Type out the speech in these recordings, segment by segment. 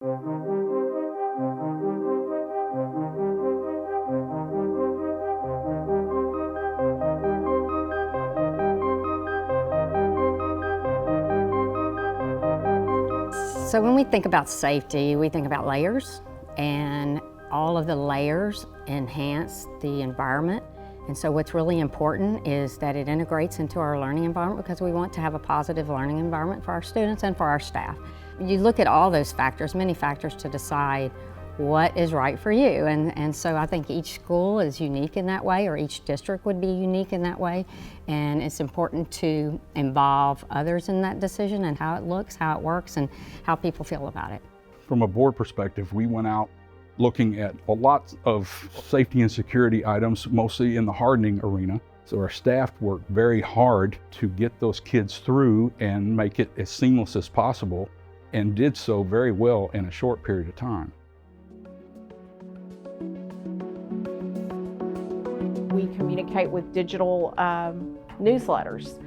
So when we think about safety, we think about layers, and all of the layers enhance the environment. And so what's really important is that it integrates into our learning environment, because we want to have a positive learning environment for our students and for our staff. You look at all those factors, many factors, to decide what is right for you. And so I think each school is unique in that way, or each district would be unique in that way. And it's important to involve others in that decision, and how it looks, how it works, and how people feel about it. From a board perspective, we went out looking at a lot of safety and security items, mostly in the hardening arena. So our staff worked very hard to get those kids through and make it as seamless as possible, and did so very well in a short period of time. We communicate with digital newsletters.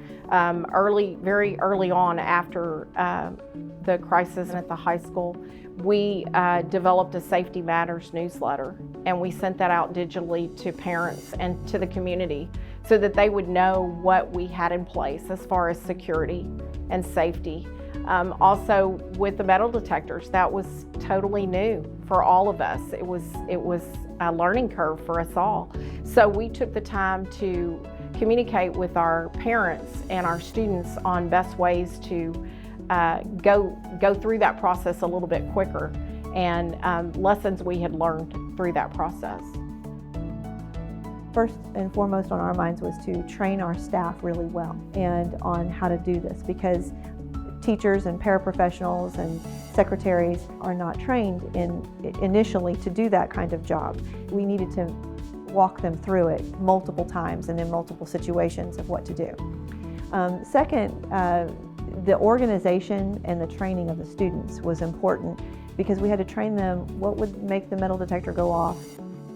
Very early on after the crisis at the high school, we developed a Safety Matters newsletter, and we sent that out digitally to parents and to the community so that they would know what we had in place as far as security and safety. Also with the metal detectors, that was totally new for all of us. It was a learning curve for us all. So we took the time to communicate with our parents and our students on best ways to go through that process a little bit quicker, and lessons we had learned through that process. First and foremost on our minds was to train our staff really well and on how to do this, because teachers and paraprofessionals and secretaries are not trained initially to do that kind of job. We needed to walk them through it multiple times and in multiple situations of what to do. Second, the organization and the training of the students was important, because we had to train them what would make the metal detector go off.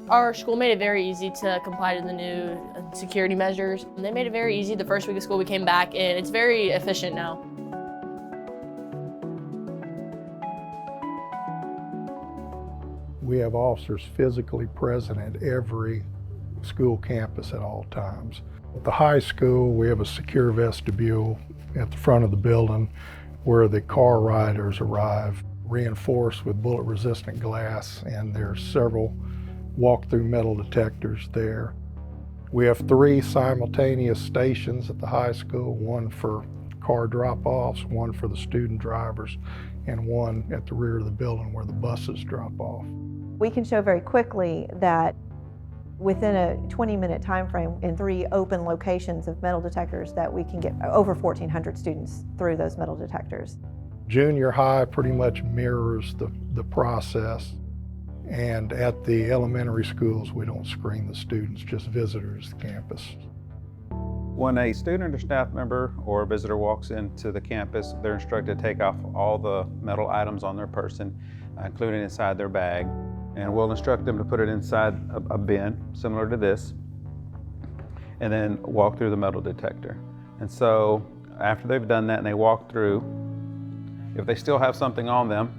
Our school made it very easy to comply to the new security measures. They made it very easy the first week of school we came back, and it's very efficient now. We have officers physically present at every school campus at all times. At the high school, we have a secure vestibule at the front of the building where the car riders arrive, reinforced with bullet-resistant glass, and there's several walk-through metal detectors there. We have 3 simultaneous stations at the high school, one for car drop-offs, one for the student drivers, and one at the rear of the building where the buses drop off. We can show very quickly that within a 20-minute time frame in 3 open locations of metal detectors that we can get over 1,400 students through those metal detectors. Junior high pretty much mirrors the process, and at the elementary schools we don't screen the students, just visitors to campus. When a student or staff member or a visitor walks into the campus, they're instructed to take off all the metal items on their person, including inside their bag. And we'll instruct them to put it inside a bin, similar to this, and then walk through the metal detector. And so after they've done that and they walk through, if they still have something on them,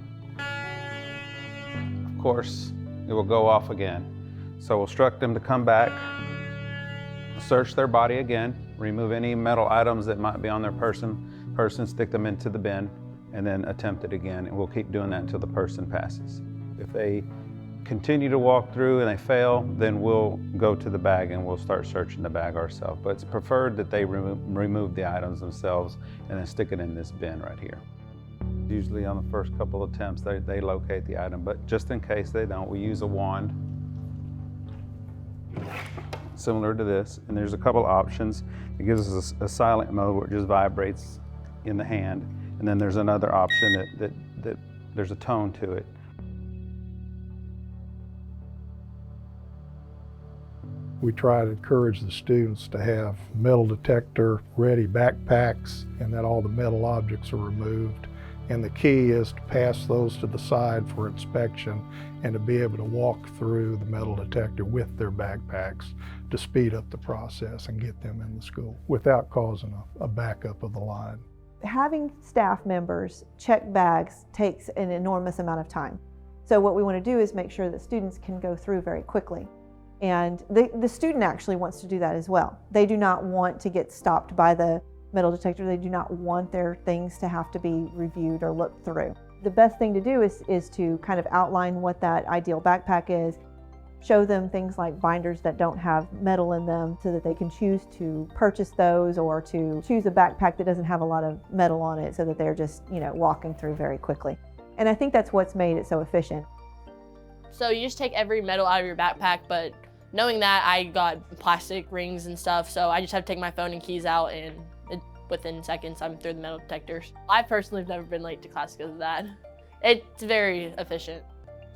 of course, it will go off again. So we'll instruct them to come back, search their body again, remove any metal items that might be on their person, stick them into the bin, and then attempt it again. And we'll keep doing that until the person passes. If they continue to walk through and they fail, then we'll go to the bag and we'll start searching the bag ourselves. But it's preferred that they remove the items themselves and then stick it in this bin right here. Usually on the first couple attempts, they locate the item, but just in case they don't, we use a wand similar to this, and there's a couple options. It gives us a silent mode where it just vibrates in the hand, and then there's another option that there's a tone to it. We try to encourage the students to have metal detector ready backpacks, and that all the metal objects are removed. And the key is to pass those to the side for inspection and to be able to walk through the metal detector with their backpacks to speed up the process and get them in the school without causing a backup of the line. Having staff members check bags takes an enormous amount of time. So what we want to do is make sure that students can go through very quickly. And the student actually wants to do that as well. They do not want to get stopped by the metal detector. They do not want their things to have to be reviewed or looked through. The best thing to do is to kind of outline what that ideal backpack is, show them things like binders that don't have metal in them so that they can choose to purchase those or to choose a backpack that doesn't have a lot of metal on it so that they're just, walking through very quickly. And I think that's what's made it so efficient. So you just take every metal out of your backpack, but knowing that, I got plastic rings and stuff, so I just have to take my phone and keys out, and within seconds I'm through the metal detectors. I personally have never been late to class because of that. It's very efficient.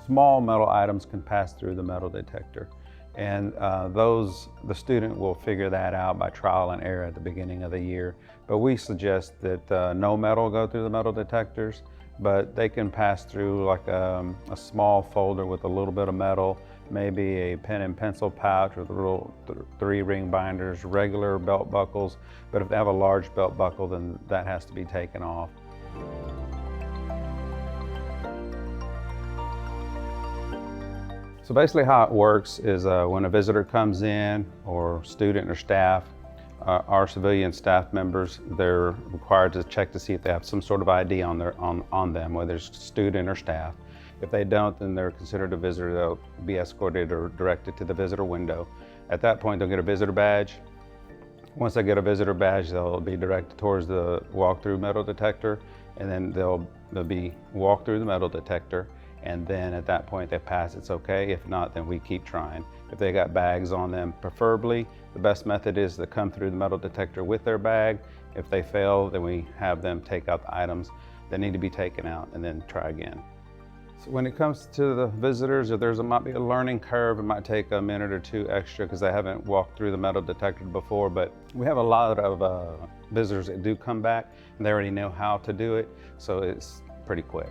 Small metal items can pass through the metal detector, and the student will figure that out by trial and error at the beginning of the year. But we suggest that no metal go through the metal detectors, but they can pass through like a small folder with a little bit of metal, maybe a pen and pencil pouch with little 3-ring binders, regular belt buckles. But if they have a large belt buckle, then that has to be taken off. So basically how it works is when a visitor comes in, or student or staff, our civilian staff members, they're required to check to see if they have some sort of ID on them, whether it's student or staff. If they don't, then they're considered a visitor. They'll be escorted or directed to the visitor window. At that point, they'll get a visitor badge. Once they get a visitor badge, they'll be directed towards the walk-through metal detector, and then they'll be walked through the metal detector. And then at that point they pass, it's okay. If not, then we keep trying. If they got bags on them, preferably, the best method is to come through the metal detector with their bag. If they fail, then we have them take out the items that need to be taken out and then try again. So when it comes to the visitors, if might be a learning curve, it might take a minute or two extra because they haven't walked through the metal detector before, but we have a lot of visitors that do come back and they already know how to do it, so it's pretty quick.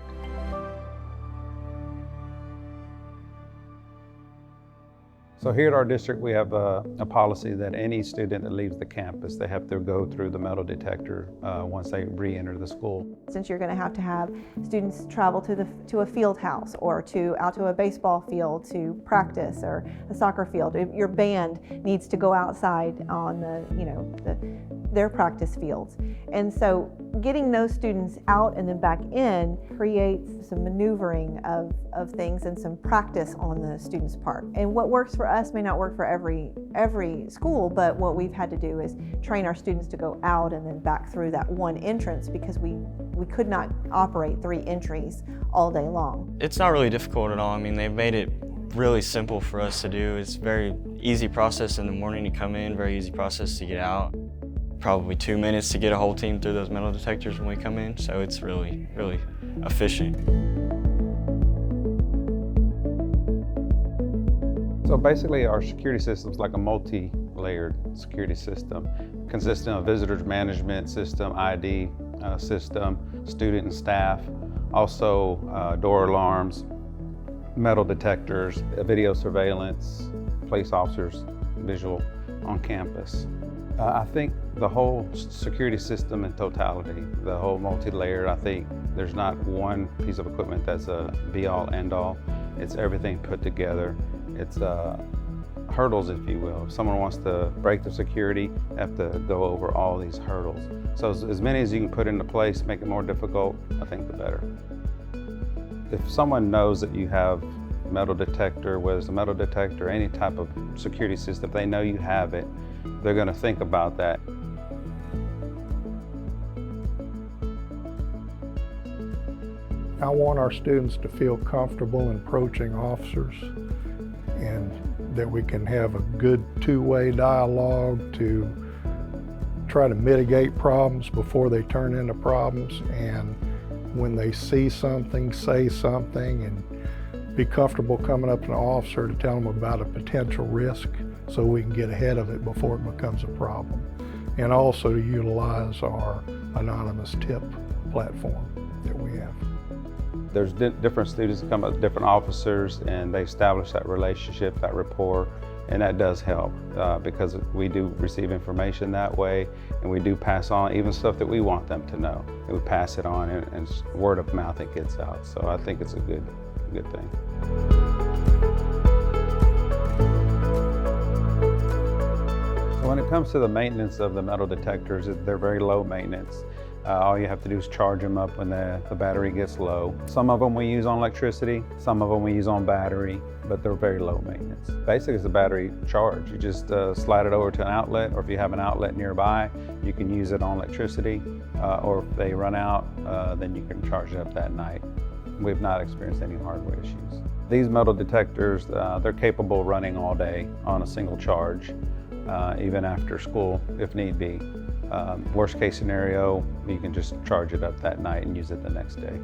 So here at our district, we have a policy that any student that leaves the campus, they have to go through the metal detector once they re-enter the school. Since you're going to have students travel to a field house or out to a baseball field to practice, or a soccer field, your band needs to go outside on their practice fields. And so getting those students out and then back in creates some maneuvering of things and some practice on the students' part. And what works for us may not work for every school, but what we've had to do is train our students to go out and then back through that one entrance, because we could not operate 3 entries all day long. It's not really difficult at all. I mean, they've made it really simple for us to do. It's a very easy process in the morning to come in, very easy process to get out. Probably 2 minutes to get a whole team through those metal detectors when we come in, so it's really, really efficient. So basically our security system is like a multi-layered security system consisting of visitors management system, ID system, student and staff, also door alarms, metal detectors, video surveillance, police officers, visual on campus. I think the whole security system in totality, the whole multi-layered, I think there's not one piece of equipment that's a be-all, end-all. It's everything put together. It's hurdles, if you will. If someone wants to break the security, they have to go over all these hurdles. So as many as you can put into place, make it more difficult, I think the better. If someone knows that you have metal detector, whether it's a metal detector or any type of security system, if they know you have it, they're going to think about that. I want our students to feel comfortable in approaching officers, and that we can have a good two-way dialogue to try to mitigate problems before they turn into problems, and when they see something, say something, and be comfortable coming up to an officer to tell them about a potential risk so we can get ahead of it before it becomes a problem. And also to utilize our anonymous tip platform that we have. There's different students that come up with different officers, and they establish that relationship, that rapport, And that does help because we do receive information that way, and we do pass on even stuff that we want them to know. And we pass it on, and word of mouth it gets out. So I think it's a good thing. So when it comes to the maintenance of the metal detectors, they're very low maintenance. All you have to do is charge them up when the battery gets low. Some of them we use on electricity, some of them we use on battery, but they're very low maintenance. Basically, it's a battery charge. You just slide it over to an outlet, or if you have an outlet nearby, you can use it on electricity, or if they run out, then you can charge it up that night. We've not experienced any hardware issues. These metal detectors, they're capable of running all day on a single charge, even after school if need be. Worst case scenario, you can just charge it up that night and use it the next day.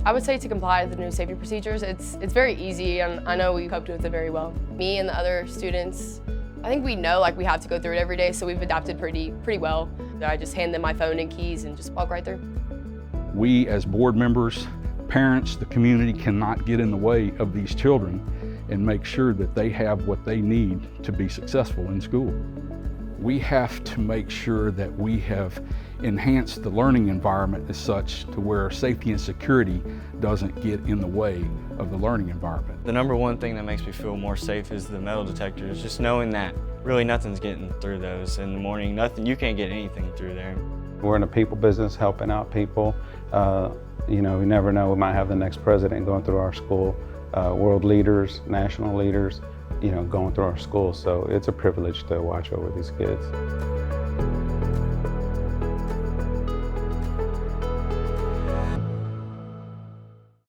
I would say to comply with the new safety procedures, it's very easy, and I know we coped with it very well. Me and the other students, I think we know we have to go through it every day, so we've adapted pretty well. I just hand them my phone and keys and just walk right through. We as board members, parents, the community cannot get in the way of these children and make sure that they have what they need to be successful in school. We have to make sure that we have enhanced the learning environment as such to where safety and security doesn't get in the way of the learning environment. The number one thing that makes me feel more safe is the metal detectors, just knowing that really nothing's getting through those in the morning. You can't get anything through there. We're in a people business, helping out people. You know, we never know, we might have the next president going through our school. World leaders, national leaders, you know, going through our school. So it's a privilege to watch over these kids.